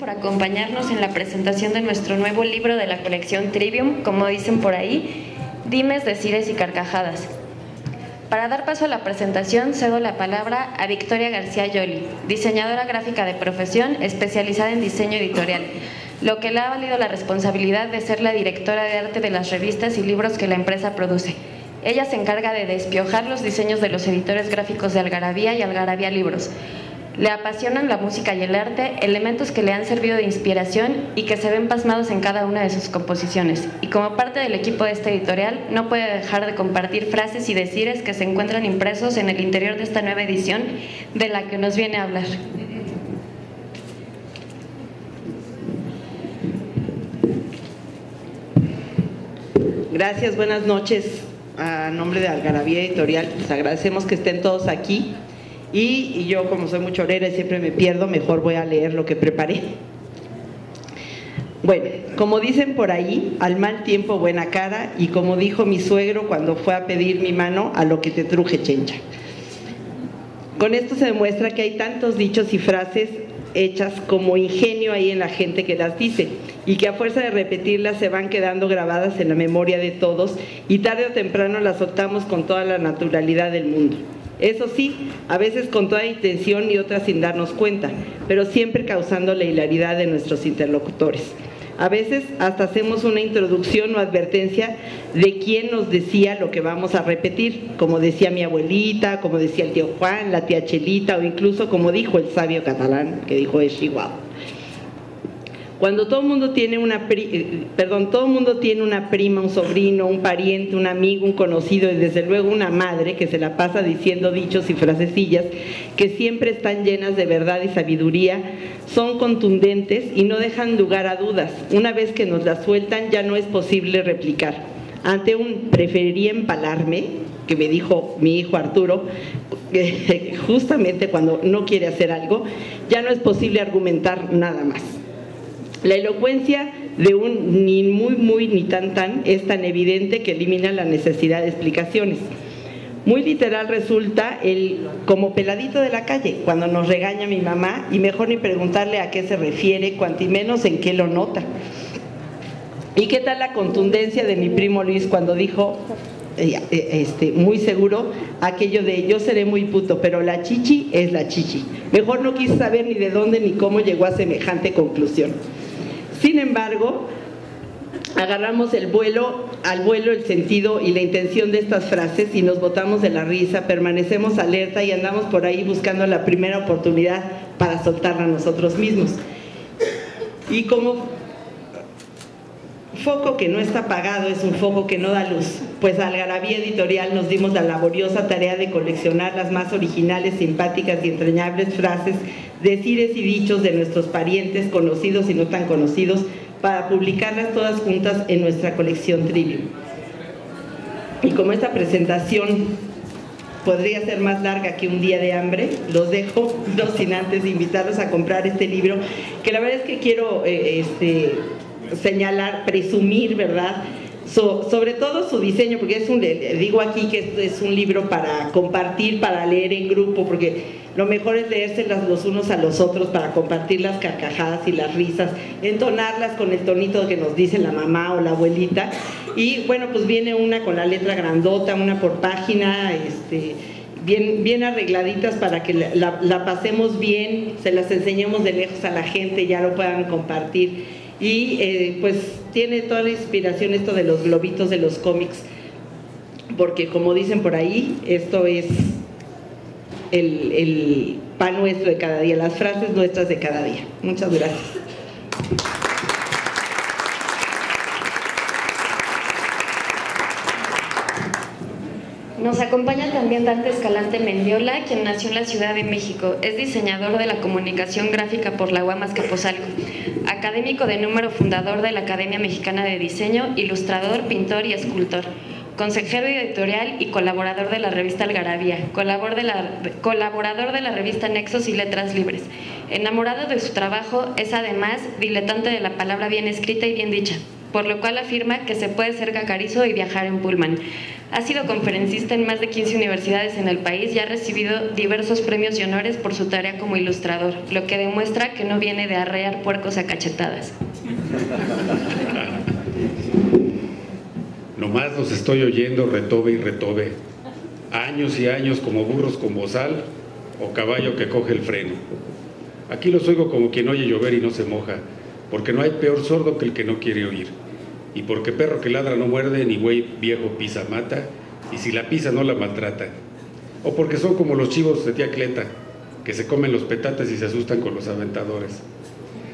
por acompañarnos en la presentación de nuestro nuevo libro de la colección Trivium, como dicen por ahí, Dimes, Decires y Carcajadas. Para dar paso a la presentación, cedo la palabra a Victoria García Yoli, diseñadora gráfica de profesión, especializada en diseño editorial, lo que le ha valido la responsabilidad de ser la directora de arte de las revistas y libros que la empresa produce. Ella se encarga de despiojar los diseños de los editores gráficos de Algarabía y Algarabía Libros. Le apasionan la música y el arte, elementos que le han servido de inspiración y que se ven plasmados en cada una de sus composiciones. Y como parte del equipo de esta editorial, no puede dejar de compartir frases y decires que se encuentran impresos en el interior de esta nueva edición de la que nos viene a hablar. Gracias, buenas noches. A nombre de Algarabía Editorial, les agradecemos que estén todos aquí. Y yo, como soy muy chorera y siempre me pierdo, mejor voy a leer lo que preparé. Bueno, como dicen por ahí, al mal tiempo buena cara, y como dijo mi suegro cuando fue a pedir mi mano, a lo que te truje, chencha. Con esto se demuestra que hay tantos dichos y frases hechas como ingenio ahí en la gente que las dice, y que a fuerza de repetirlas se van quedando grabadas en la memoria de todos, y tarde o temprano las soltamos con toda la naturalidad del mundo. Eso sí, a veces con toda intención y otras sin darnos cuenta, pero siempre causando la hilaridad de nuestros interlocutores. A veces hasta hacemos una introducción o advertencia de quién nos decía lo que vamos a repetir, como decía mi abuelita, como decía el tío Juan, la tía Chelita, o incluso como dijo el sabio catalán, que dijo es igual. Cuando todo el mundo tiene una prima, un sobrino, un pariente, un amigo, un conocido y desde luego una madre que se la pasa diciendo dichos y frasecillas que siempre están llenas de verdad y sabiduría, son contundentes y no dejan lugar a dudas. Una vez que nos las sueltan ya no es posible replicar. Ante un preferiría empalarme, que me dijo mi hijo Arturo, justamente cuando no quiere hacer algo, ya no es posible argumentar nada más. La elocuencia de un ni muy ni tan es tan evidente que elimina la necesidad de explicaciones. Muy literal resulta el como peladito de la calle, cuando nos regaña mi mamá y mejor ni preguntarle a qué se refiere, cuanto y menos en qué lo nota. ¿Y qué tal la contundencia de mi primo Luis cuando dijo, muy seguro, aquello de yo seré muy puto, pero la chichi es la chichi? Mejor no quise saber ni de dónde ni cómo llegó a semejante conclusión. Sin embargo, agarramos al vuelo el sentido y la intención de estas frases y nos botamos de la risa, permanecemos alerta y andamos por ahí buscando la primera oportunidad para soltarla a nosotros mismos. Y como foco que no está apagado es un foco que no da luz, pues Algarabía Editorial nos dimos la laboriosa tarea de coleccionar las más originales, simpáticas y entrañables frases, decires y dichos de nuestros parientes, conocidos y no tan conocidos, para publicarlas todas juntas en nuestra colección Trivium. Y como esta presentación podría ser más larga que un día de hambre, los dejo, no sin antes invitarlos a comprar este libro, que la verdad es que quiero señalar, presumir, ¿verdad? Sobre todo su diseño, porque digo aquí que es un libro para compartir, para leer en grupo, porque lo mejor es leérselas los unos a los otros para compartir las carcajadas y las risas, entonarlas con el tonito que nos dice la mamá o la abuelita. Y bueno, pues viene una con la letra grandota, una por página, bien arregladitas para que la pasemos bien, se las enseñemos de lejos a la gente, ya lo puedan compartir. Y pues tiene toda la inspiración esto de los globitos de los cómics, porque como dicen por ahí, esto es el pan nuestro de cada día, las frases nuestras de cada día. Muchas gracias. Nos acompaña también Dante Escalante Mendiola, quien nació en la Ciudad de México. Es diseñador de la comunicación gráfica por la UAM Azcapotzalco, académico de número, fundador de la Academia Mexicana de Diseño, ilustrador, pintor y escultor, consejero editorial y colaborador de la revista Algarabía, colaborador de la revista Nexos y Letras Libres. Enamorado de su trabajo, es además diletante de la palabra bien escrita y bien dicha, por lo cual afirma que se puede ser cacarizo y viajar en pullman. Ha sido conferencista en más de 15 universidades en el país y ha recibido diversos premios y honores por su tarea como ilustrador, lo que demuestra que no viene de arrear puercos a cachetadas. Nomás los estoy oyendo retobe y retobe, años y años como burros con bozal o caballo que coge el freno. Aquí los oigo como quien oye llover y no se moja, porque no hay peor sordo que el que no quiere oír. Y porque perro que ladra no muerde, ni güey viejo pisa mata, y si la pisa no la maltrata. O porque son como los chivos de tía Cleta, que se comen los petates y se asustan con los aventadores.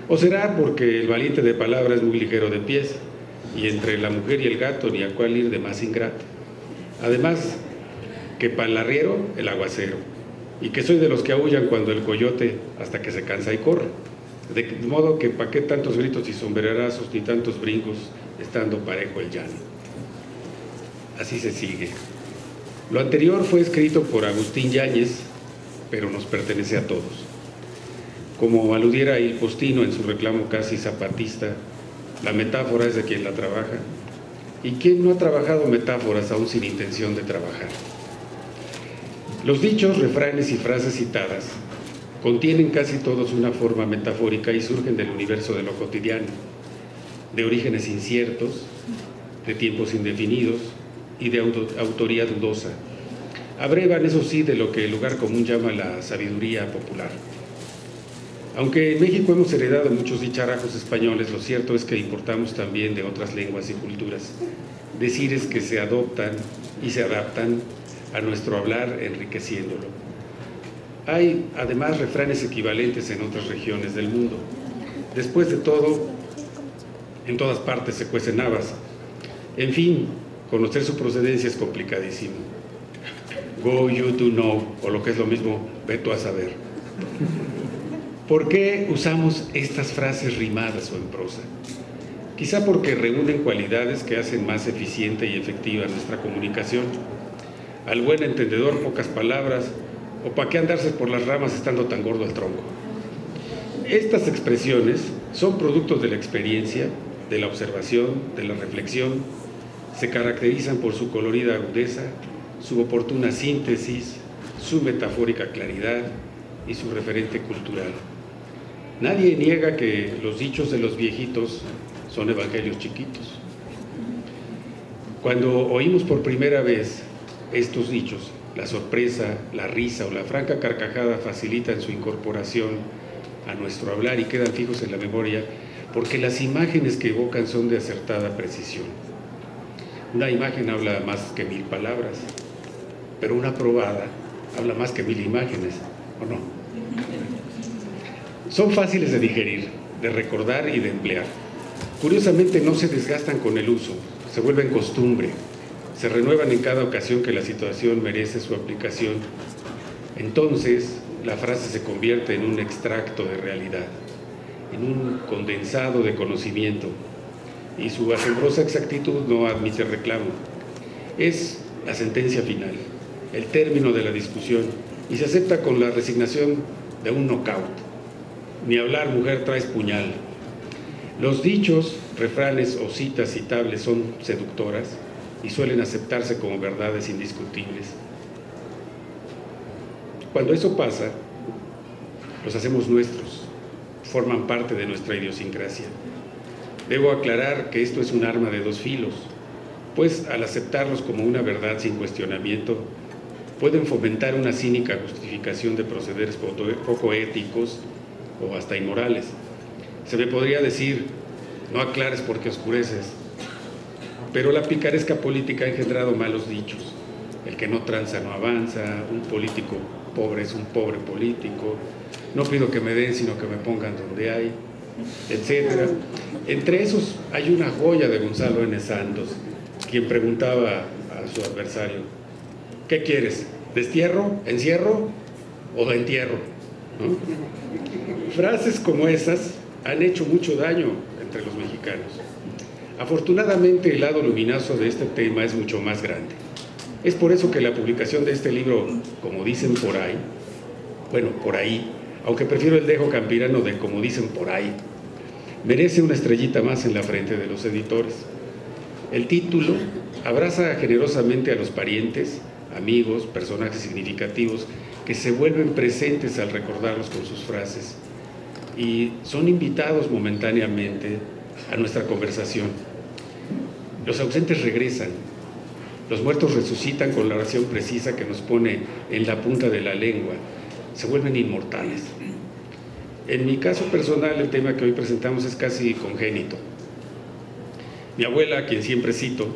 O será porque el valiente de palabra es muy ligero de pies, y entre la mujer y el gato ni a cuál ir de más ingrato. Además, que pa'l arriero el aguacero, y que soy de los que aullan cuando el coyote hasta que se cansa y corre. De modo que pa' qué tantos gritos y sombrerazos ni tantos brincos estando parejo el llano. Así se sigue. Lo anterior fue escrito por Agustín Yáñez, pero nos pertenece a todos. Como aludiera Il Postino en su reclamo casi zapatista, la metáfora es de quien la trabaja. ¿Y quién no ha trabajado metáforas aún sin intención de trabajar? Los dichos, refranes y frases citadas contienen casi todos una forma metafórica y surgen del universo de lo cotidiano, de orígenes inciertos, de tiempos indefinidos y de autoría dudosa. Abrevan, eso sí, de lo que el lugar común llama la sabiduría popular. Aunque en México hemos heredado muchos dicharajos españoles, lo cierto es que importamos también de otras lenguas y culturas decires que se adoptan y se adaptan a nuestro hablar, enriqueciéndolo. Hay además refranes equivalentes en otras regiones del mundo. Después de todo, en todas partes se cuecen habas. En fin, conocer su procedencia es complicadísimo. Go you to know, o lo que es lo mismo, ve tú a saber. ¿Por qué usamos estas frases rimadas o en prosa? Quizá porque reúnen cualidades que hacen más eficiente y efectiva nuestra comunicación. Al buen entendedor, pocas palabras, o para qué andarse por las ramas estando tan gordo el tronco. Estas expresiones son productos de la experiencia, de la observación, de la reflexión, se caracterizan por su colorida agudeza, su oportuna síntesis, su metafórica claridad y su referente cultural. Nadie niega que los dichos de los viejitos son evangelios chiquitos. Cuando oímos por primera vez estos dichos, la sorpresa, la risa o la franca carcajada facilitan su incorporación a nuestro hablar y quedan fijos en la memoria porque las imágenes que evocan son de acertada precisión. Una imagen habla más que 1000 palabras, pero una probada habla más que 1000 imágenes, ¿o no? Son fáciles de digerir, de recordar y de emplear. Curiosamente no se desgastan con el uso, se vuelven costumbre, se renuevan en cada ocasión que la situación merece su aplicación. Entonces, la frase se convierte en un extracto de realidad, en un condensado de conocimiento, y su asombrosa exactitud no admite reclamo. Es la sentencia final, el término de la discusión, y se acepta con la resignación de un knockout. Ni hablar, mujer, traes puñal. Los dichos, refranes o citas citables son seductoras y suelen aceptarse como verdades indiscutibles. Cuando eso pasa, los hacemos nuestros, forman parte de nuestra idiosincrasia. Debo aclarar que esto es un arma de dos filos, pues al aceptarlos como una verdad sin cuestionamiento, pueden fomentar una cínica justificación de procederes poco éticos o hasta inmorales. Se me podría decir, no aclares porque oscureces, pero la picaresca política ha engendrado malos dichos. El que no tranza no avanza, un político pobre es un pobre político, no pido que me den sino que me pongan donde hay, etc. Entre esos hay una joya de Gonzalo N. Santos, quien preguntaba a su adversario, ¿qué quieres? ¿Destierro? ¿Encierro? ¿O de entierro? ¿No? Frases como esas han hecho mucho daño entre los mexicanos. Afortunadamente, el lado luminoso de este tema es mucho más grande. Es por eso que la publicación de este libro, como dicen por ahí, bueno, por ahí, aunque prefiero el dejo campirano de como dicen por ahí, merece una estrellita más en la frente de los editores. El título Abraza generosamente a los parientes, amigos, personajes significativos que se vuelven presentes al recordarlos con sus frases y son invitados momentáneamente a nuestra conversación. Los ausentes regresan, los muertos resucitan con la oración precisa que nos pone en la punta de la lengua, se vuelven inmortales. En mi caso personal, el tema que hoy presentamos es casi congénito. Mi abuela, a quien siempre cito,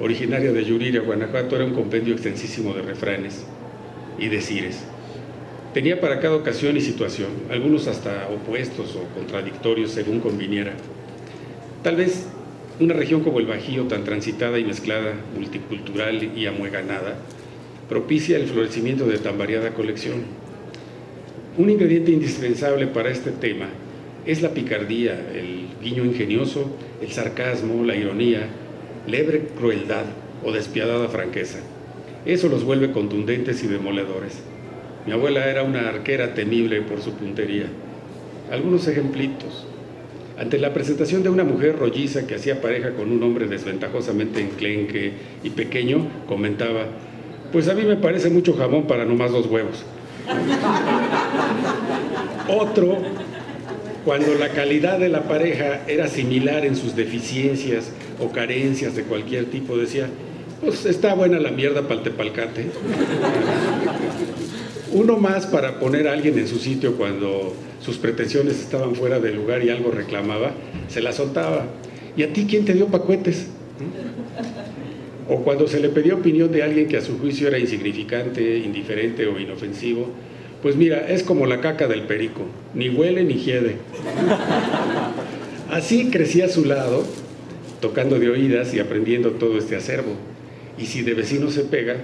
originaria de Yuriria, Guanajuato, era un compendio extensísimo de refranes y decires. Tenía para cada ocasión y situación, algunos hasta opuestos o contradictorios según conviniera. Tal vez una región como el Bajío, tan transitada y mezclada, multicultural y amueganada, propicia el florecimiento de tan variada colección. Un ingrediente indispensable para este tema es la picardía, el guiño ingenioso, el sarcasmo, la ironía, leve crueldad o despiadada franqueza. Eso los vuelve contundentes y demoledores. Mi abuela era una arquera temible por su puntería. Algunos ejemplitos. Ante la presentación de una mujer rolliza que hacía pareja con un hombre desventajosamente enclenque y pequeño, comentaba: pues a mí me parece mucho jamón para nomás 2 huevos. Otro, cuando la calidad de la pareja era similar en sus deficiencias o carencias de cualquier tipo, decía: pues está buena la mierda para el tepalcate. Uno más para poner a alguien en su sitio cuando sus pretensiones estaban fuera de lugar y algo reclamaba, se la soltaba. ¿Y a ti quién te dio pacuetes? O cuando se le pedía opinión de alguien que a su juicio era insignificante, indiferente o inofensivo, pues mira, es como la caca del perico, ni huele ni hiede. Así crecí a su lado, tocando de oídas y aprendiendo todo este acervo. Y si de vecino se pega,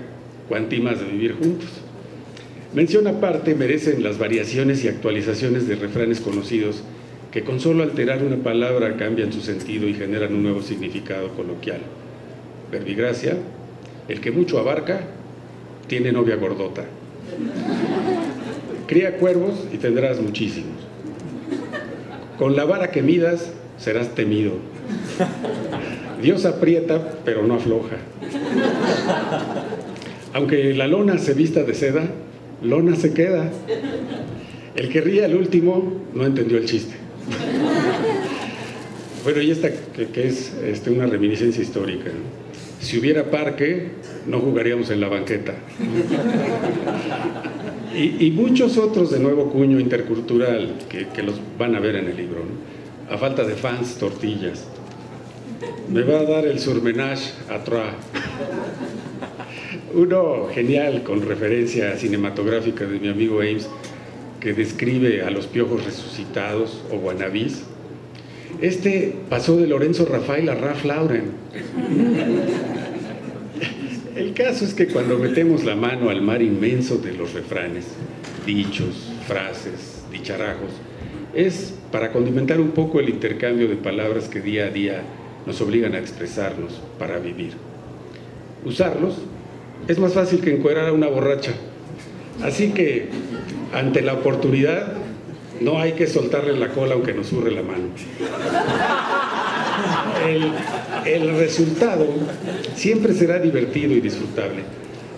cuantimas de vivir juntos. Mención aparte merecen las variaciones y actualizaciones de refranes conocidos que con solo alterar una palabra cambian su sentido y generan un nuevo significado coloquial. Verbigracia: el que mucho abarca, tiene novia gordota. Cría cuervos y tendrás muchísimos. Con la vara que midas, serás temido. Dios aprieta, pero no afloja. Aunque la lona se vista de seda, lona se queda. El que ríe al último no entendió el chiste. Bueno, y esta que es una reminiscencia histórica, ¿no? Si hubiera parque, no jugaríamos en la banqueta. Y muchos otros de nuevo cuño intercultural que los van a ver en el libro, ¿no? A falta de fans, tortillas. Me va a dar el surmenage à trois. Uno genial con referencia cinematográfica de mi amigo Ames, que describe a los piojos resucitados o wannabis. Este pasó de Lorenzo Rafael a Ralph Lauren. El caso es que cuando metemos la mano al mar inmenso de los refranes, dichos, frases, dicharajos, es para condimentar un poco el intercambio de palabras que día a día nos obligan a expresarnos para vivir. Usarlos es más fácil que encuerar a una borracha. Así que, ante la oportunidad, no hay que soltarle la cola aunque nos zurre la mano. El resultado siempre será divertido y disfrutable,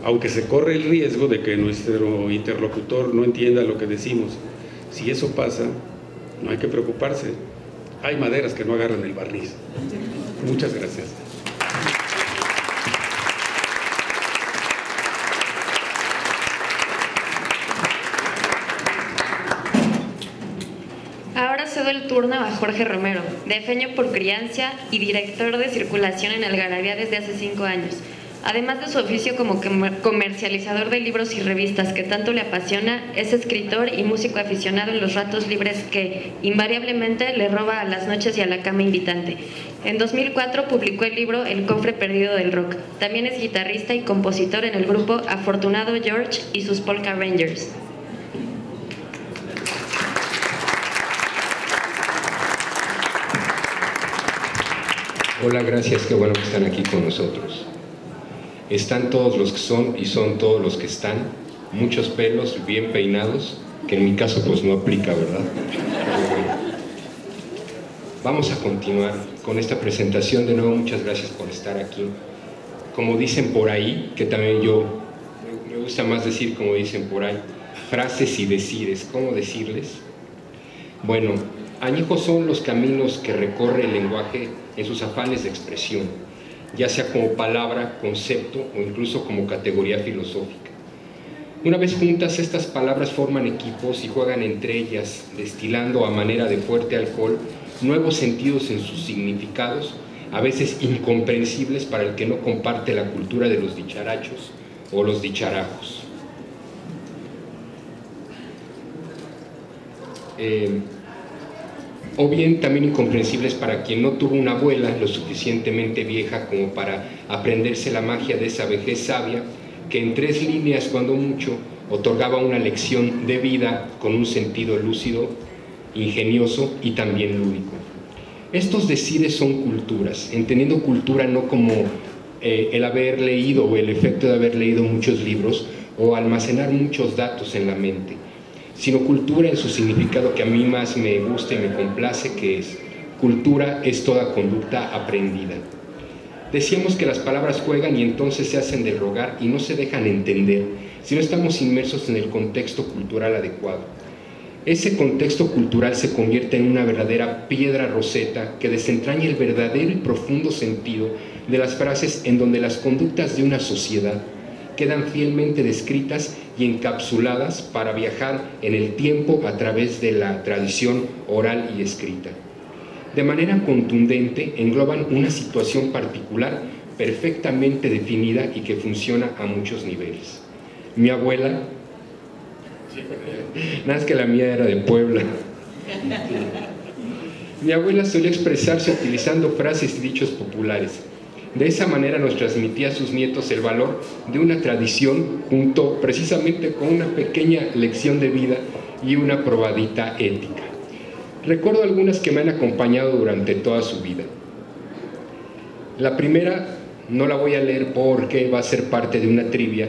aunque se corre el riesgo de que nuestro interlocutor no entienda lo que decimos. Si eso pasa, no hay que preocuparse. Hay maderas que no agarran el barniz. Muchas gracias. Ahora cedo el turno a Jorge Romero, defeño por crianza y director de circulación en Algarabía desde hace 5 años. Además de su oficio como comercializador de libros y revistas que tanto le apasiona, es escritor y músico aficionado en los ratos libres que, invariablemente, le roba a las noches y a la cama invitante. En 2004 publicó el libro El cofre perdido del rock. También es guitarrista y compositor en el grupo Afortunado George y sus Polka Rangers. Hola, gracias, qué bueno que están aquí con nosotros. Están todos los que son y son todos los que están, muchos pelos bien peinados, que en mi caso pues no aplica, ¿verdad? Vamos a continuar con esta presentación. De nuevo, muchas gracias por estar aquí. como dicen por ahí, que también yo me gusta más decir como dicen por ahí, frases y decires. ¿Cómo decirles? Bueno, añejos son los caminos que recorre el lenguaje en sus afanes de expresión, ya sea como palabra, concepto o incluso como categoría filosófica. Una vez juntas, estas palabras forman equipos y juegan entre ellas, destilando a manera de fuerte alcohol nuevos sentidos en sus significados, a veces incomprensibles para el que no comparte la cultura de los dicharachos o los dicharajos. O bien también incomprensibles para quien no tuvo una abuela lo suficientemente vieja como para aprenderse la magia de esa vejez sabia que en 3 líneas, cuando mucho, otorgaba una lección de vida con un sentido lúcido, ingenioso y también lúdico. Estos decires son culturas, entendiendo cultura no como el haber leído o el efecto de haber leído muchos libros o almacenar muchos datos en la mente, sino cultura en su significado que a mí más me gusta y me complace, que es: cultura es toda conducta aprendida. Decíamos que las palabras juegan y entonces se hacen del rogar y no se dejan entender si no estamos inmersos en el contexto cultural adecuado. Ese contexto cultural se convierte en una verdadera piedra roseta que desentraña el verdadero y profundo sentido de las frases en donde las conductas de una sociedad quedan fielmente descritas y encapsuladas para viajar en el tiempo a través de la tradición oral y escrita. De manera contundente engloban una situación particular perfectamente definida y que funciona a muchos niveles. Mi abuela, nada más que la mía era de Puebla, mi abuela solía expresarse utilizando frases y dichos populares. De esa manera nos transmitía a sus nietos el valor de una tradición junto precisamente con una pequeña lección de vida y una probadita ética. Recuerdo algunas que me han acompañado durante toda su vida. La primera no la voy a leer porque va a ser parte de una trivia.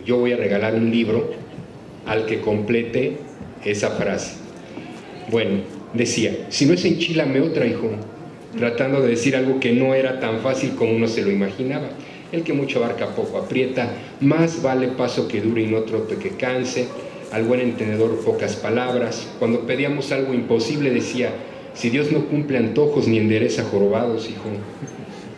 Yo voy a regalar un libro al que complete esa frase. Bueno, decía: si no es enchilame otra, hijo, tratando de decir algo que no era tan fácil como uno se lo imaginaba. El que mucho abarca poco aprieta, más vale paso que dure y no trote que canse. Al buen entendedor pocas palabras. Cuando pedíamos algo imposible decía: si Dios no cumple antojos ni endereza jorobados, hijo.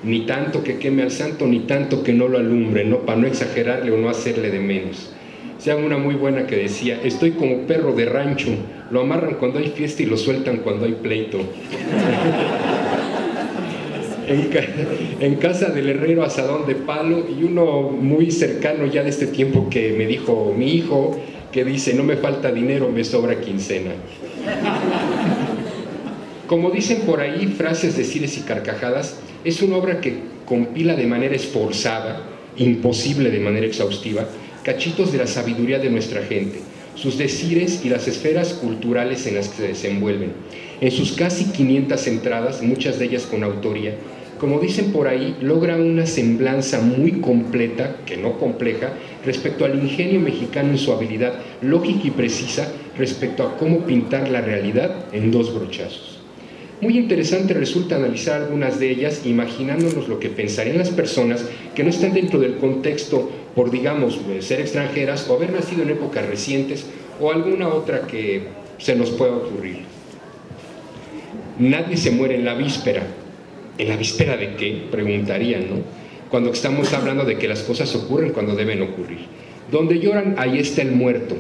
Ni tanto que queme al santo, ni tanto que no lo alumbre, ¿no? Para no exagerarle o no hacerle de menos. O sea, una muy buena que decía: estoy como perro de rancho, lo amarran cuando hay fiesta y lo sueltan cuando hay pleito. En casa del herrero asadón de palo. Y uno muy cercano ya de este tiempo que me dijo mi hijo, que dice: no me falta dinero, me sobra quincena. Como dicen por ahí, frases, decires y carcajadas es una obra que compila de manera esforzada, imposible de manera exhaustiva, cachitos de la sabiduría de nuestra gente, sus decires y las esferas culturales en las que se desenvuelven. En sus casi 500 entradas, muchas de ellas con autoría, como dicen por ahí, logra una semblanza muy completa, que no compleja, respecto al ingenio mexicano en su habilidad lógica y precisa respecto a cómo pintar la realidad en 2 brochazos. Muy interesante resulta analizar algunas de ellas, imaginándonos lo que pensarían las personas que no están dentro del contexto por, digamos, ser extranjeras o haber nacido en épocas recientes o alguna otra que se nos pueda ocurrir. Nadie se muere en la víspera. ¿En la víspera de qué?, preguntarían, ¿no? Cuando estamos hablando de que las cosas ocurren cuando deben ocurrir. Donde lloran, ahí está el muerto.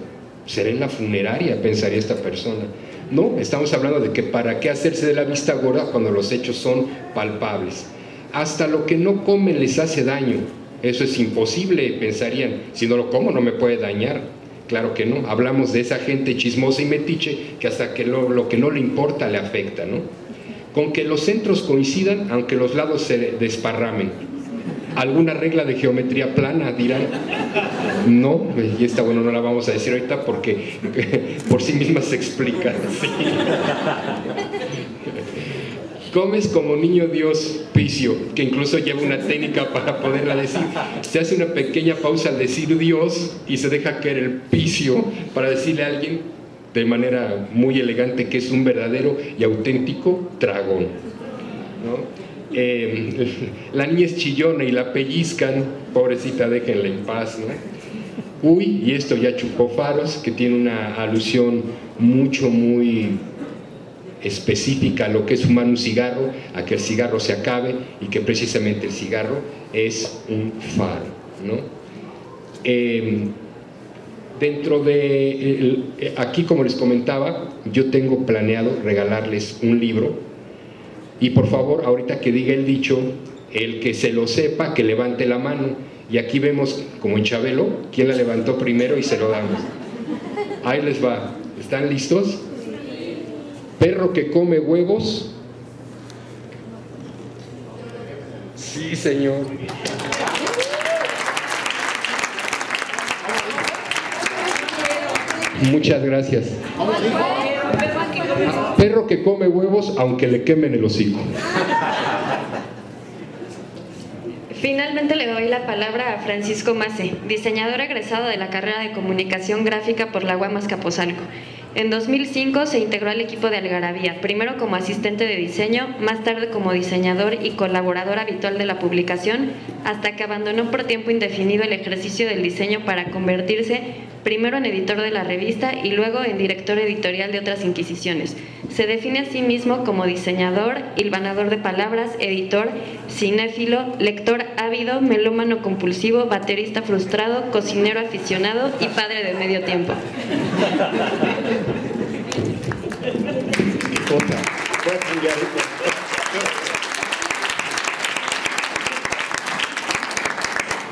Será en la funeraria, pensaría esta persona. No, estamos hablando de que para qué hacerse de la vista gorda cuando los hechos son palpables. Hasta lo que no comen les hace daño. Eso es imposible, pensarían. Si no lo como no me puede dañar. Claro que no. Hablamos de esa gente chismosa y metiche que hasta que lo que no le importa le afecta, ¿no? Con que los centros coincidan, aunque los lados se desparramen. ¿Alguna regla de geometría plana?, dirán. No, y esta, bueno, no la vamos a decir ahorita porque por sí misma se explica. Sí. Comes como niño Dios, picio, que incluso lleva una técnica para poderla decir. Se hace una pequeña pausa al decir Dios y se deja caer el picio para decirle a alguien de manera muy elegante que es un verdadero y auténtico tragón, ¿no? La niña es chillona y la pellizcan, pobrecita, déjenla en paz, ¿no? Uy, y esto ya chupó faros, que tiene una alusión muy específica a lo que es fumar un cigarro, a que el cigarro se acabe y que precisamente el cigarro es un faro, ¿no? Dentro de aquí, como les comentaba, yo tengo planeado regalarles un libro, y por favor, ahorita que diga el dicho, el que se lo sepa, que levante la mano. Y aquí vemos, como en Chabelo, quién la levantó primero y se lo damos. Ahí les va. ¿Están listos? Perro que come huevos. Sí, señor. Muchas gracias. Perro que come huevos aunque le quemen el hocico. Finalmente le doy la palabra a Francisco Mace, diseñador egresado de la carrera de Comunicación Gráfica por la UAM Azcapotzalco. En 2005 se integró al equipo de Algarabía, primero como asistente de diseño, más tarde como diseñador y colaborador habitual de la publicación, hasta que abandonó por tiempo indefinido el ejercicio del diseño para convertirse primero en editor de la revista y luego en director editorial de Otras Inquisiciones. Se define a sí mismo como diseñador, hilvanador de palabras, editor, cinéfilo, lector ávido, melómano compulsivo, baterista frustrado, cocinero aficionado y padre de medio tiempo.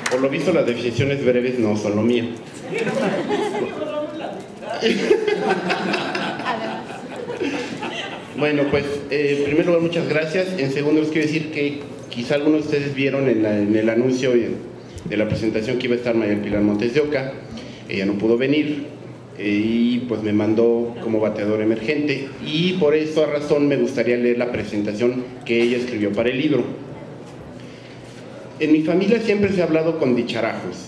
Por lo visto, las definiciones breves no son lo mío. Bueno, pues, en primer lugar, muchas gracias. En segundo, les quiero decir que quizá algunos de ustedes vieron en el anuncio de la presentación que iba a estar María Pilar Montes de Oca. Ella no pudo venir y pues me mandó como bateador emergente, y por esa razón me gustaría leer la presentación que ella escribió para el libro. En mi familia siempre se ha hablado con dicharajos.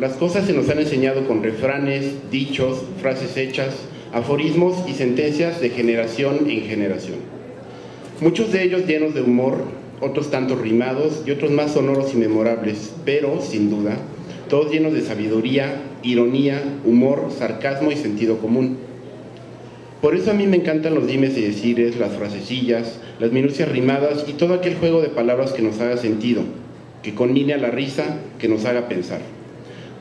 Las cosas se nos han enseñado con refranes, dichos, frases hechas, aforismos y sentencias de generación en generación. Muchos de ellos llenos de humor, otros tanto rimados y otros más sonoros y memorables, pero, sin duda, todos llenos de sabiduría, ironía, humor, sarcasmo y sentido común. Por eso a mí me encantan los dimes y decires, las frasecillas, las minucias rimadas y todo aquel juego de palabras que nos haga sentido, que conmine a la risa, que nos haga pensar.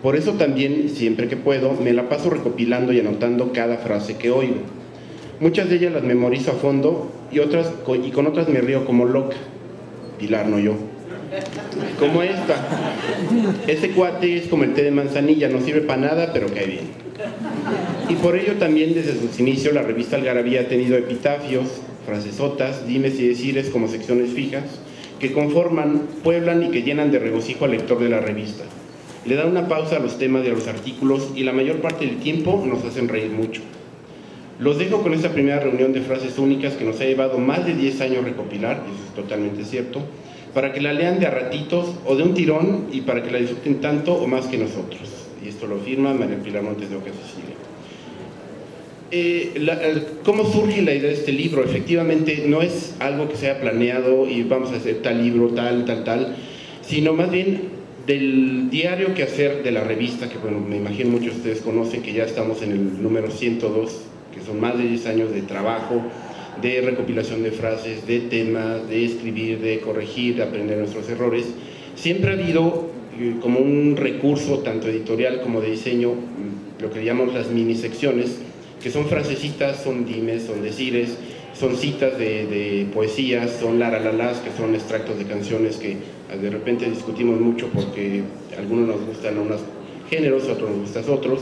Por eso también, siempre que puedo, me la paso recopilando y anotando cada frase que oigo. Muchas de ellas las memorizo a fondo y con otras me río como loca. Pilar, no yo. Como esta. Este cuate es como el té de manzanilla, no sirve para nada, pero cae bien. Y por ello también desde sus inicios la revista Algarabía ha tenido epitafios, frasesotas, dimes y decires como secciones fijas que conforman, pueblan y que llenan de regocijo al lector de la revista. Le dan una pausa a los temas de los artículos y la mayor parte del tiempo nos hacen reír mucho. Los dejo con esta primera reunión de frases únicas que nos ha llevado más de 10 años recopilar, y eso es totalmente cierto, para que la lean de a ratitos o de un tirón y para que la disfruten tanto o más que nosotros. Y esto lo firma María Pilar Montes de Oca Cecilia. ¿Cómo surge la idea de este libro? Efectivamente no es algo que se haya planeado y vamos a hacer tal libro, tal, sino más bien del diario quehacer de la revista, que bueno, me imagino muchos de ustedes conocen que ya estamos en el número 102, que son más de 10 años de trabajo, de recopilación de frases, de temas, de escribir, de corregir, de aprender nuestros errores. Siempre ha habido como un recurso tanto editorial como de diseño, lo que llamamos las mini secciones, que son frasecitas, son dimes, son decires, son citas de poesías, son laralalas, que son extractos de canciones que de repente discutimos mucho porque a algunos nos gustan unos géneros, a otros nos gustan otros,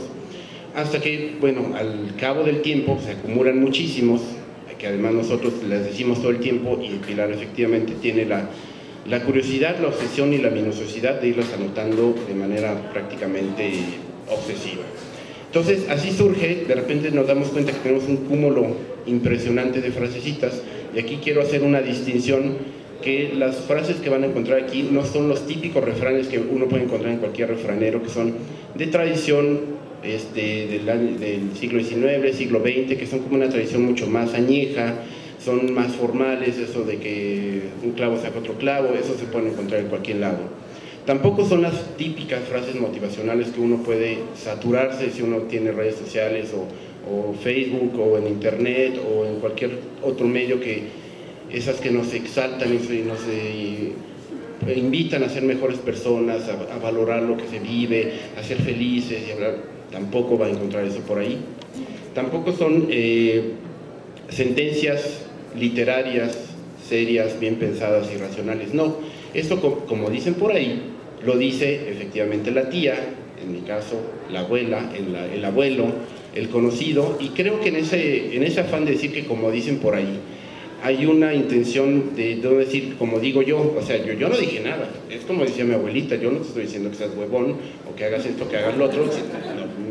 hasta que, bueno, al cabo del tiempo se acumulan muchísimos, que además nosotros les decimos todo el tiempo, y Pilar efectivamente tiene la curiosidad, la obsesión y la minuciosidad de irlas anotando de manera prácticamente obsesiva. Entonces, así surge, de repente nos damos cuenta que tenemos un cúmulo impresionante de frasecitas, y aquí quiero hacer una distinción, que las frases que van a encontrar aquí no son los típicos refranes que uno puede encontrar en cualquier refranero, que son de tradición del siglo XIX, siglo XX, que son como una tradición mucho más añeja, son más formales, eso de que un clavo saca otro clavo, eso se puede encontrar en cualquier lado. Tampoco son las típicas frases motivacionales que uno puede saturarse si uno tiene redes sociales o Facebook o en internet o en cualquier otro medio, que esas que nos exaltan y nos invitan a ser mejores personas, a valorar lo que se vive, a ser felices y hablar. Tampoco va a encontrar eso por ahí. Tampoco son sentencias literarias, serias, bien pensadas y racionales. No, esto como dicen por ahí, lo dice efectivamente la tía, en mi caso la abuela, el abuelo, el conocido, y creo que en ese afán de decir que como dicen por ahí, hay una intención de no decir como digo yo. O sea, yo no dije nada, es como decía mi abuelita, yo no te estoy diciendo que seas huevón o que hagas esto, que hagas lo otro.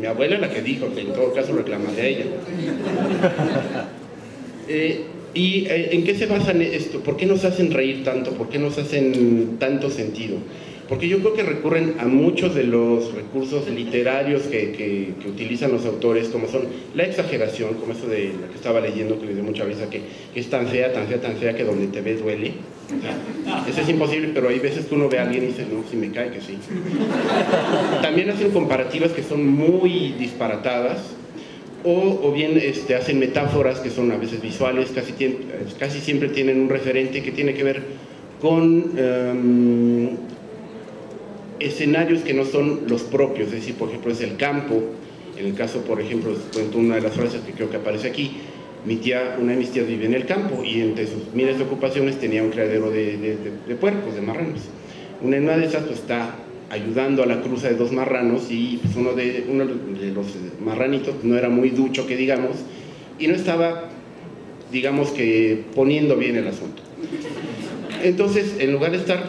Mi abuela es la que dijo, que en todo caso reclamaré a ella. ¿Y en qué se basan esto? ¿Por qué nos hacen reír tanto? ¿Por qué nos hacen tanto sentido? Porque yo creo que recurren a muchos de los recursos literarios que utilizan los autores, como son la exageración, como eso de lo que estaba leyendo, que le dio mucha risa, que es tan fea, tan fea, tan fea, que donde te ves duele. O sea, eso es imposible, pero hay veces que uno ve a alguien y dice, no, sí me cae que sí. También hacen comparativas que son muy disparatadas, o bien hacen metáforas que son a veces visuales, casi siempre tienen un referente que tiene que ver con escenarios que no son los propios. Es decir, por ejemplo, es el campo. En el caso, por ejemplo, cuento una de las frases que creo que aparece aquí. Una de mis tías vive en el campo y entre sus miles de ocupaciones tenía un criadero de puercos, de marranos. Una de esas pues, está ayudando a la cruza de dos marranos, y pues, uno de los marranitos no era muy ducho, que digamos, y no estaba, digamos que, poniendo bien el asunto. Entonces, en lugar de estar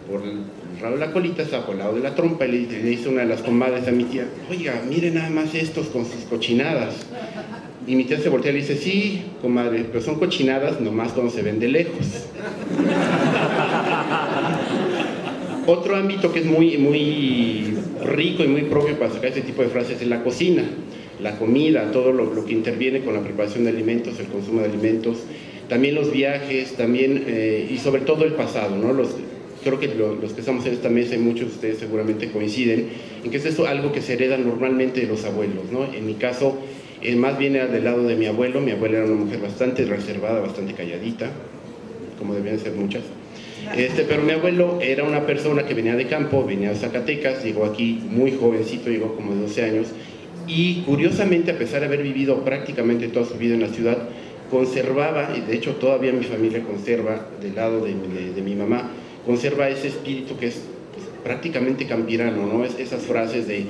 por el lado de la colita, estaba por el lado de la trompa, y le dice una de las comadres a mi tía, oiga, mire nada más estos con sus cochinadas. Y mi tía se voltea y le dice, sí, comadre, pero son cochinadas nomás cuando se ven de lejos. Otro ámbito que es muy, muy rico y muy propio para sacar este tipo de frases es la cocina, la comida, todo lo que interviene con la preparación de alimentos, el consumo de alimentos, también los viajes, también, y sobre todo el pasado, ¿no? Creo que los que estamos en esta mesa, y muchos de ustedes seguramente coinciden, en que es eso algo que se hereda normalmente de los abuelos, ¿no? En mi caso, más bien era del lado de mi abuelo. Mi abuela era una mujer bastante reservada, bastante calladita, como debían ser muchas. Pero mi abuelo era una persona que venía de campo, venía de Zacatecas, llegó aquí muy jovencito, llegó como de 12 años, y curiosamente, a pesar de haber vivido prácticamente toda su vida en la ciudad, conservaba, y de hecho todavía mi familia conserva, del lado de mi mamá, conserva ese espíritu que es pues, prácticamente campirano, ¿no? Esas frases de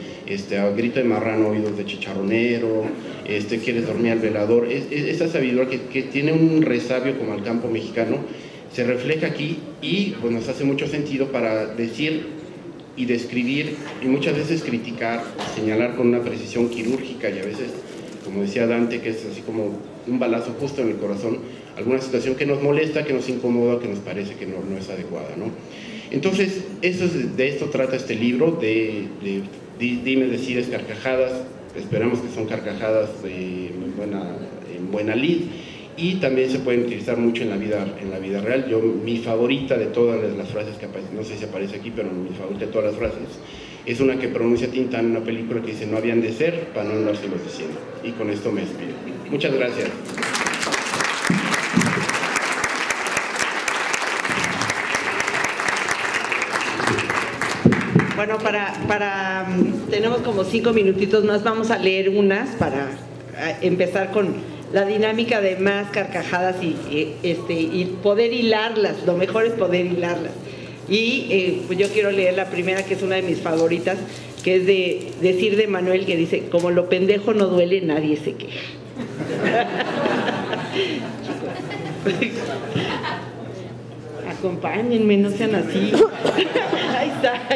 a grito de marrano, oídos de chicharronero, quieres dormir al velador, esa sabiduría que tiene un resabio como al campo mexicano, se refleja aquí, y pues nos hace mucho sentido para decir y describir, y muchas veces criticar, señalar con una precisión quirúrgica, y a veces, como decía Dante, que es así como un balazo justo en el corazón, alguna situación que nos molesta, que nos incomoda, que nos parece que no es adecuada, ¿no? Entonces, de esto trata este libro, de dime, decides, carcajadas. Esperamos que son carcajadas en buena lid, y también se pueden utilizar mucho en la vida real. Mi favorita de todas las frases que aparecen, no sé si aparece aquí, pero mi favorita de todas las frases es una que pronuncia Tintán en una película que dice, no habían de ser para no andárselos diciendo. Y con esto me despido. Muchas gracias. Bueno, tenemos como 5 minutitos más, vamos a leer unas para empezar con la dinámica de más carcajadas y poder hilarlas. Lo mejor es poder hilarlas. Y pues yo quiero leer la primera, que es una de mis favoritas, que es de Decir de Manuel, que dice, como lo pendejo no duele, nadie se queja. Acompáñenme, no sean así. Ahí está.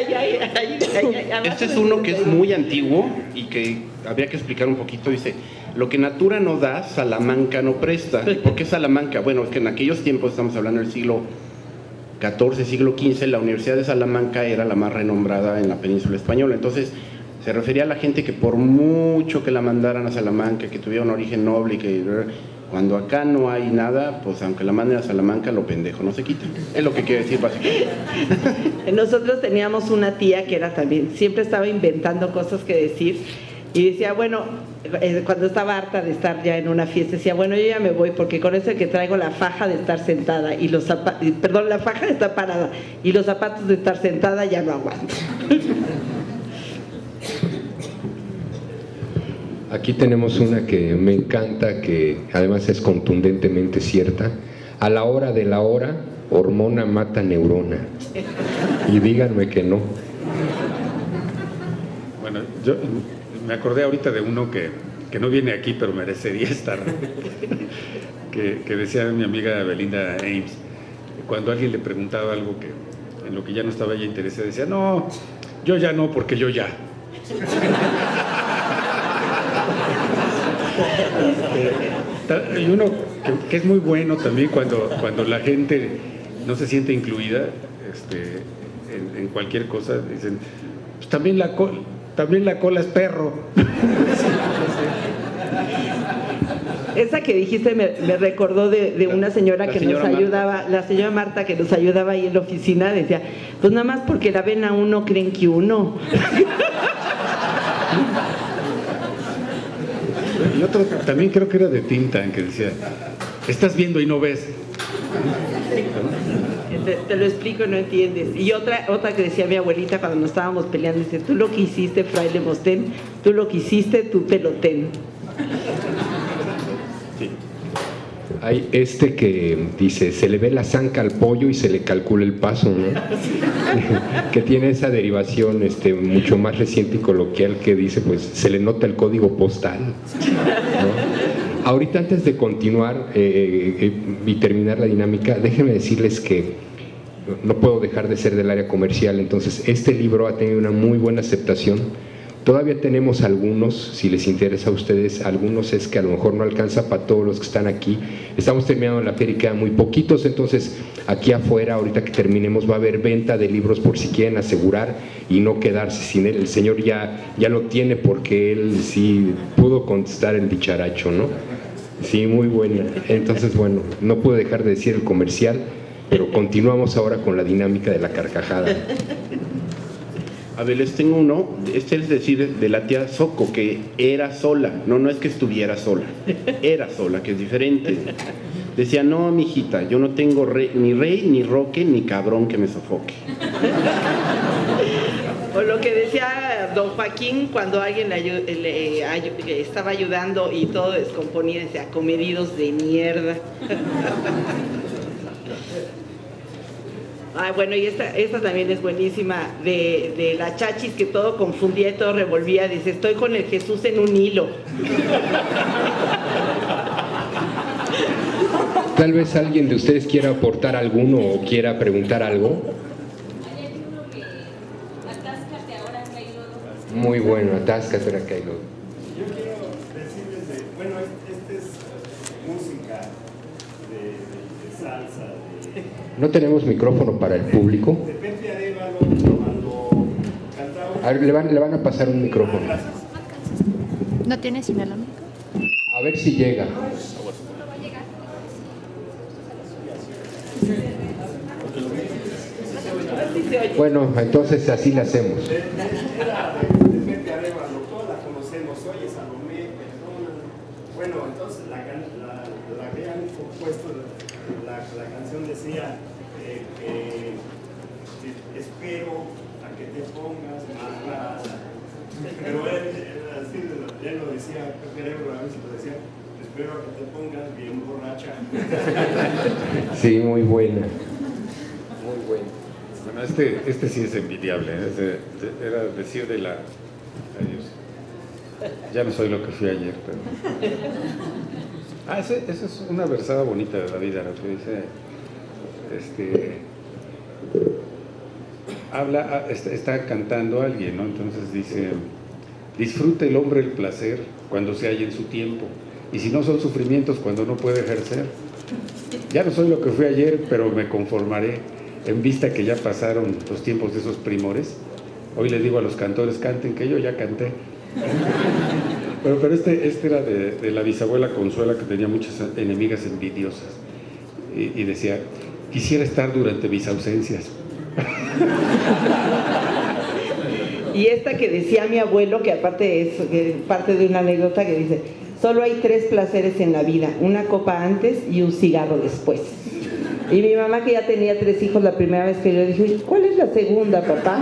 Este es uno que es muy antiguo y que habría que explicar un poquito. Dice, lo que natura no da, Salamanca no presta. ¿Por qué Salamanca? Bueno, es que en aquellos tiempos, estamos hablando del siglo XIV, siglo XV, la Universidad de Salamanca era la más renombrada en la península española. Entonces, Se refería a la gente que por mucho que la mandaran a Salamanca, que tuviera un origen noble y que cuando acá no hay nada, pues aunque la manden a Salamanca, lo pendejo no se quita. Es lo que quiere decir básicamente. Nosotros teníamos una tía que era también, siempre estaba inventando cosas que decir y decía, bueno, cuando estaba harta de estar ya en una fiesta, decía, bueno, yo ya me voy porque con eso que traigo la faja de estar sentada y los zapatos, perdón, la faja de estar parada y los zapatos de estar sentada ya no aguanto. Aquí tenemos una que me encanta, que además es contundentemente cierta. A la hora de la hora, hormona mata neurona. Y díganme que no. Bueno, yo me acordé ahorita de uno que no viene aquí, pero merecería estar, que decía mi amiga Belinda Ames, cuando alguien le preguntaba algo que en lo que ya no estaba ella interesada, decía, no, yo ya no, porque yo ya. Y uno que es muy bueno también cuando la gente no se siente incluida en cualquier cosa, dicen, pues también la cola es perro. Esa que dijiste me recordó de una señora que nos ayudaba, la señora Marta, que nos ayudaba ahí en la oficina, decía, pues nada más porque la ven a uno creen que uno. Y otro también creo que era de Tintan, que decía, estás viendo y no ves. Te lo explico y no entiendes. Y otra que decía mi abuelita cuando nos estábamos peleando, dice, tú lo que hiciste, fraile Mostén, tú lo que hiciste, tú te lo ten. Sí. Hay que dice, se le ve la zanca al pollo y se le calcula el paso, ¿no? Que tiene esa derivación mucho más reciente y coloquial, que dice, pues, se le nota el código postal, ¿no? Ahorita, antes de continuar y terminar la dinámica, déjenme decirles que no puedo dejar de ser del área comercial, entonces este libro ha tenido una muy buena aceptación. Todavía tenemos algunos, si les interesa a ustedes, algunos es que a lo mejor no alcanza para todos los que están aquí. Estamos terminando la feria y quedan muy poquitos, entonces aquí afuera, ahorita que terminemos, va a haber venta de libros por si quieren asegurar y no quedarse sin él. El señor ya lo tiene porque él sí pudo contestar el dicharacho, ¿no? Sí, muy buena. Entonces, bueno, no puedo dejar de decir el comercial, pero continuamos ahora con la dinámica de la carcajada. A ver, les tengo uno, es decir, de la tía Soco, que era sola, no es que estuviera sola, era sola, que es diferente. Decía, no, mijita, yo no tengo ni rey, ni roque, ni cabrón que me sofoque. O lo que decía don Joaquín cuando alguien le estaba ayudando y todo descomponía, decía, comedidos de mierda. Ah, bueno, y esta también es buenísima, de la Chachis, que todo confundía y todo revolvía. Dice, estoy con el Jesús en un hilo. Tal vez alguien de ustedes quiera aportar alguno o quiera preguntar algo. Muy bueno, atáscate ahora que hay lodo. Yo quiero decirles bueno, es música de salsa. No tenemos micrófono para el público. De Pepe Arevalo, cuando cantaba. A ver, le van a pasar un micrófono. ¿No tienes inalámbrico? A ver si llega. Bueno, entonces así le hacemos. De Pepe Arevalo, todos la conocemos. Oye, Salomé, perdona. Bueno, entonces la que han compuesto la canción decía espero a que te pongas más grasa. Pero él así ya lo decía Pepe Arevalo, a veces lo decía, espero a que te pongas bien borracha. Sí, muy buena. Muy buena. Bueno, este sí es envidiable, era decir de la... Adiós. Ya no soy lo que fui ayer, pero... esa es una versada bonita de David Ara, que dice, está cantando alguien, ¿no? Entonces dice, disfruta el hombre el placer cuando se halla en su tiempo, y si no son sufrimientos cuando no puede ejercer. Ya no soy lo que fui ayer, pero me conformaré, en vista que ya pasaron los tiempos de esos primores, Hoy le digo a los cantores, canten, que yo ya canté. Pero este era de la bisabuela Consuela, que tenía muchas enemigas envidiosas. Y decía, quisiera estar durante mis ausencias. Y esta que decía mi abuelo, que aparte es parte de una anécdota, que dice, solo hay 3 placeres en la vida, una copa antes y un cigarro después. Y mi mamá, que ya tenía 3 hijos, la primera vez que yo dije, ¿cuál es la segunda, papá?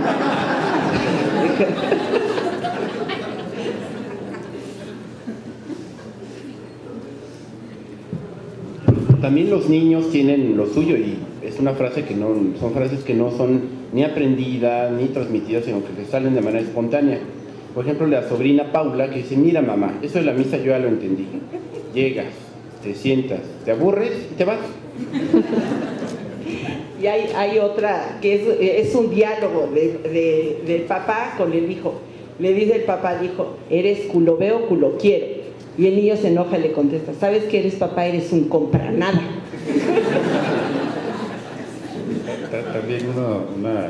También los niños tienen lo suyo, y es una frase que no, son frases que no son ni aprendidas ni transmitidas, sino que salen de manera espontánea. Por ejemplo, la sobrina Paula, que dice, mira mamá, eso de la misa yo ya lo entendí. Llegas, te sientas, te aburres y te vas. Y hay otra que es un diálogo del papá con el hijo. Le dice el papá al hijo, eres culo veo, culo quiero. Y el niño se enoja y le contesta, ¿sabes que eres papá? Eres un compra nada. También una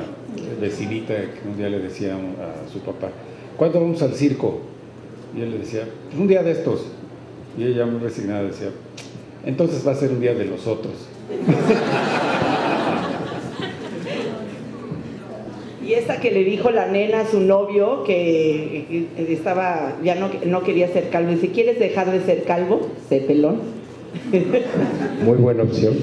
vecinita que un día le decía a su papá, ¿cuándo vamos al circo? Y él le decía, un día de estos. Y ella muy resignada decía, entonces va a ser un día de los otros. Y esta que le dijo la nena a su novio, que estaba, ya no quería ser calvo, dice, ¿quieres dejar de ser calvo? Sé pelón. Muy buena opción.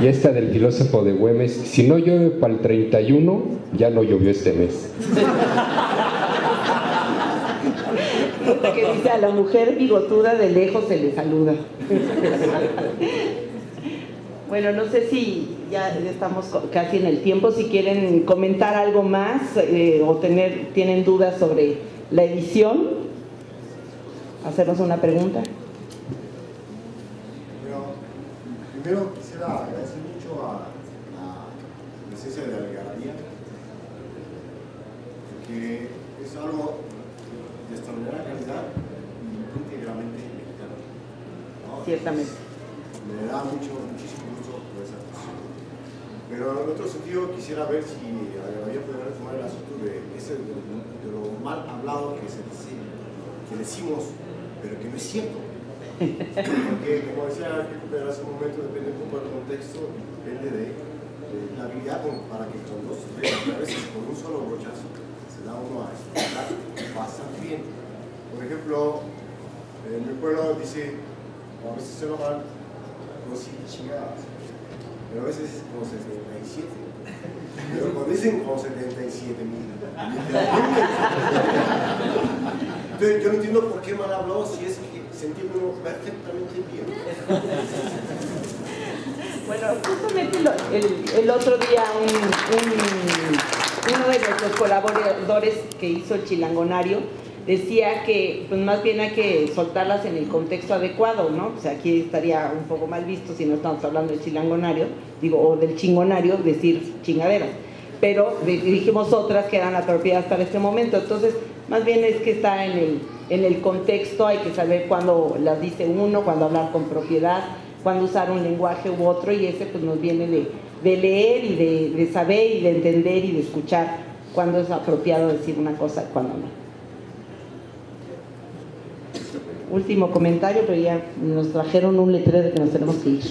Y esta del filósofo de Güemes, si no llueve para el 31, ya no llovió este mes. Esta que dice, a la mujer bigotuda de lejos se le saluda. Bueno, no sé si ya estamos casi en el tiempo, si quieren comentar algo más o tienen dudas sobre la edición, hacernos una pregunta. Bueno, primero quisiera agradecer mucho a la presencia de la Algarabía, porque es algo de extraordinaria calidad y íntegramente mexicano, ¿no? Ciertamente. Me da muchísimo gusto por esa cuestión. Pero en otro sentido quisiera ver si había podido retomar el asunto de lo mal hablado que decimos, pero que no es cierto. Porque, como decía Pedro hace un momento, depende un poco del contexto, depende de la habilidad para que con dos, a veces con un solo brochazo se da uno a explicar bastante bien. Por ejemplo, en mi pueblo dice, a veces se enojan, no sí, chingadas, pero a veces es como 77, pero cuando dicen como 77,000, entonces yo no entiendo por qué mal hablado si es que se entiende uno perfectamente bien. Bueno, justamente el otro día uno de nuestros colaboradores que hizo el Chilangonario decía que pues más bien hay que soltarlas en el contexto adecuado, ¿no? O sea, aquí estaría un poco mal visto si no estamos hablando del chilangonario, o del chingonario, decir chingaderas. Pero dijimos otras que eran apropiadas para este momento. Entonces, más bien es que está en el contexto, hay que saber cuándo las dice uno, cuándo hablar con propiedad, cuándo usar un lenguaje u otro, y ese pues nos viene de leer y de saber y de entender y de escuchar cuándo es apropiado decir una cosa y cuándo no. Último comentario, pero ya nos trajeron un letrero de que nos tenemos que ir.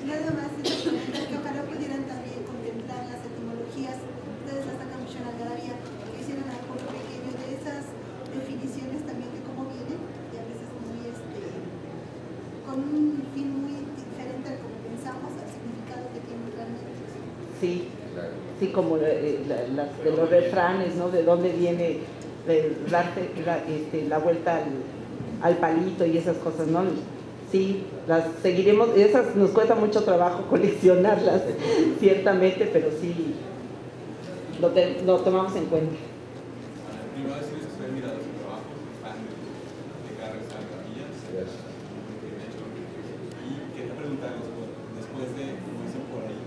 Nada más, que ojalá pudieran también contemplar las etimologías, ustedes las sacan mucho en la Algarabía, que hicieron algo pequeño de esas definiciones también de cómo vienen, y a veces muy, con un fin muy diferente al como pensamos, al significado que tienen realmente. Sí, sí, como de los refranes, ¿no? De dónde viene de darte la vuelta al palito y esas cosas, ¿no? Sí, las seguiremos, esas nos cuesta mucho trabajo coleccionarlas, ciertamente, pero sí, lo tomamos en cuenta. Primero decirles que estoy mirando su trabajo, fan de Carlos Algarabías, y quería preguntarles, después de, como dicen por ahí,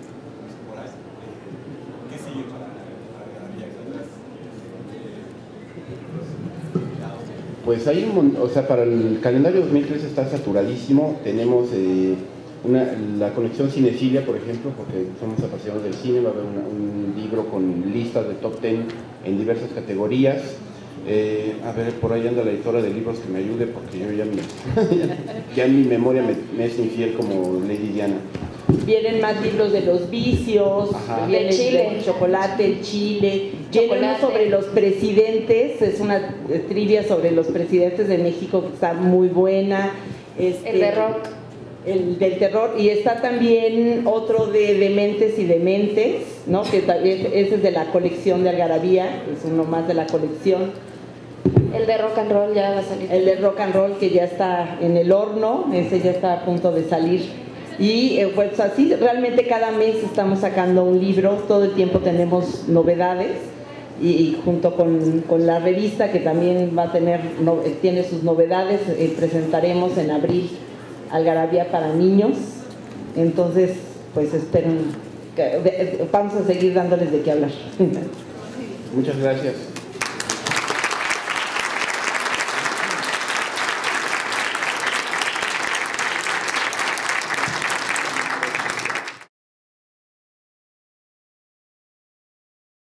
¿qué sigue para Algarabías? Pues hay o sea, para el calendario 2013 está saturadísimo. Tenemos la colección Cinefilia, por ejemplo, porque somos apasionados del cine. Va a haber un libro con listas de top 10 en diversas categorías. A ver, por ahí anda la editora de libros que me ayude, porque yo ya en mi memoria me es infiel como Lady Diana. Vienen más libros de los vicios, viene el Chile, el chocolate, el Chile, viene uno sobre los presidentes, es una trivia sobre los presidentes de México que está muy buena. El de rock. El del terror, y está también otro de Dementes y Dementes, ¿no? Que ese es de la colección de Algarabía, es uno más de la colección. El de rock and roll ya va a salir. El de rock and roll, que ya está en el horno, ese ya está a punto de salir. Y pues así, realmente cada mes estamos sacando un libro, todo el tiempo tenemos novedades, y junto con la revista, que también va a tiene sus novedades, presentaremos en abril Algarabía para niños. Entonces, pues esperen, vamos a seguir dándoles de qué hablar. Muchas gracias.